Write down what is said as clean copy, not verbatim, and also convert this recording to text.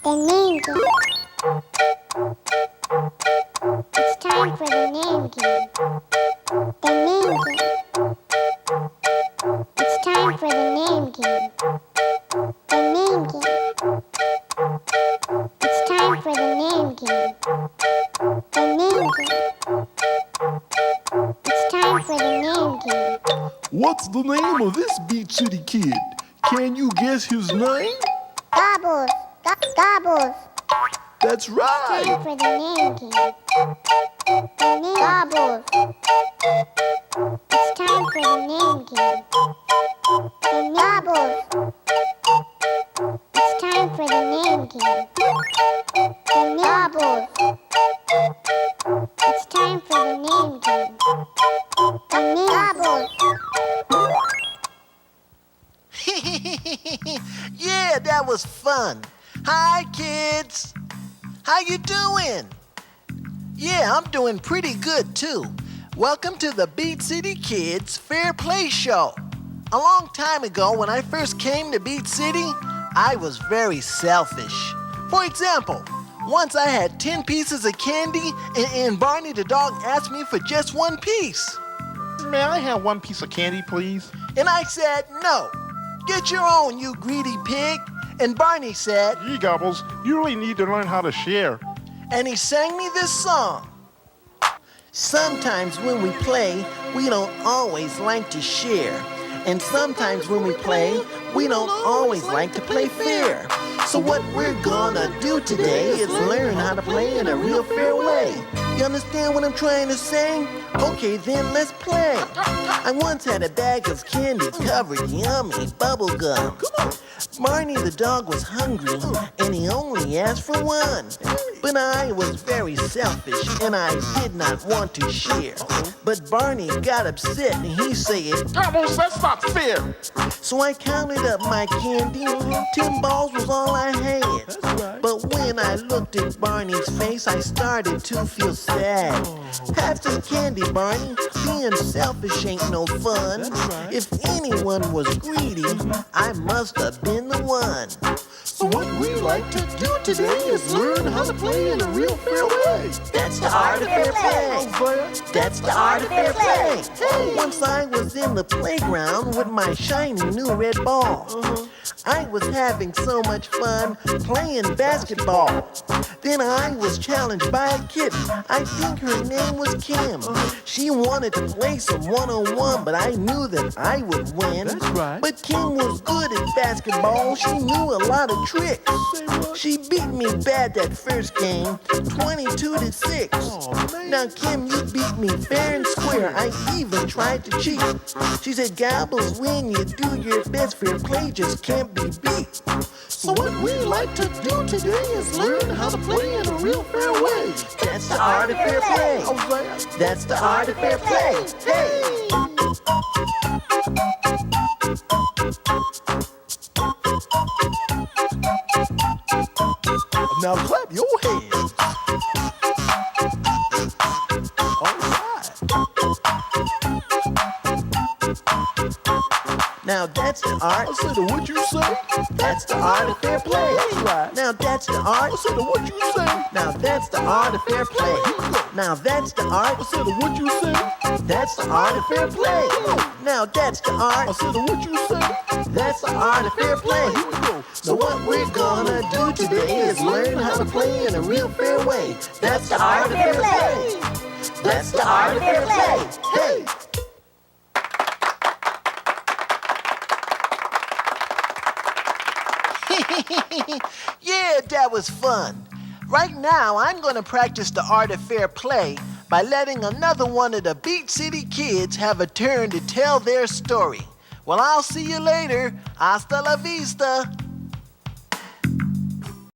The name game. It's time for the name game. The name game. It's time for the name game. The name game. It's time for the name game. The name game. It's time for the name game. What's the name of this Beach City kid? Can you guess his name? Gobbles. Gobbles. That's right. Time for the name game. The name Gobbles. It's time for the name game. The name Gobbles. It's time for the name game. The name Gobbles. It's time for the name game. The name Gobbles. Yeah, that was fun. Hi, kids. How you doing? Yeah, I'm doing pretty good, too. Welcome to the Beach City Kids Fair Play Show. A long time ago, when I first came to Beach City, I was very selfish. For example, once I had 10 pieces of candy, and Barney the dog asked me for just one piece. May I have one piece of candy, please? And I said, no. Get your own, you greedy pig. And Barney said, Gee, Gobbles, you really need to learn how to share. and he sang me this song. Sometimes when we play, we don't always like to share. And sometimes when we play, we don't always like to play fair. So what we're gonna do today is learn how to play in a real fair way. You understand what I'm trying to say? Okay, then let's play. I once had a bag of candy covered yummy bubble gum. Barney the dog was hungry and he only asked for one. But I was very selfish and I did not want to share. But Barney got upset and he said, Gobbles, that's not fair. so I counted up my candy. 10 balls was all I had. But when I looked at Barney's face, I started to feel sad. Have some candy, Barney. Being selfish ain't no fun. If anyone was greedy, I must have been the one. So what we like to do today is learn how to play in a real fair way. That's the art of fair play. That's the art of fair play. Once I was in the playground with my shiny new red ball. I was having so much fun playing basketball. Then I was challenged by a kitten. I think her name was Kim. She wanted to play some one-on-one, but I knew that I would win. That's right. But Kim was good at basketball. She knew a lot of tricks. She beat me bad that first game, 22-6. Now, Kim, you beat me fair and square. I even tried to cheat. She said, Gobbles, when you do your best, fair play just can't be beat. So what we like to do today is learn how to play in a real fair way. That's the art of fair play. That's the art of fair play. Hey! Now clap your hands. All right. Now that's the art. I said, what you say? That's the art of fair play. Right. Now that's the art. I said, what you say? Now that's the art of fair play. Now that's the art. I said, what you say? That's the art of fair play. Now that's the art. I said, what you say? That's the art of fair play. Here we go. So what we're gonna do today is learn how to play in a real fair way. That's the art of fair play. That's the art of fair play. Hey! Yeah, that was fun. Right now, I'm gonna practice the art of fair play by letting another one of the Beach City Kids have a turn to tell their story. Well, I'll see you later. Hasta la vista.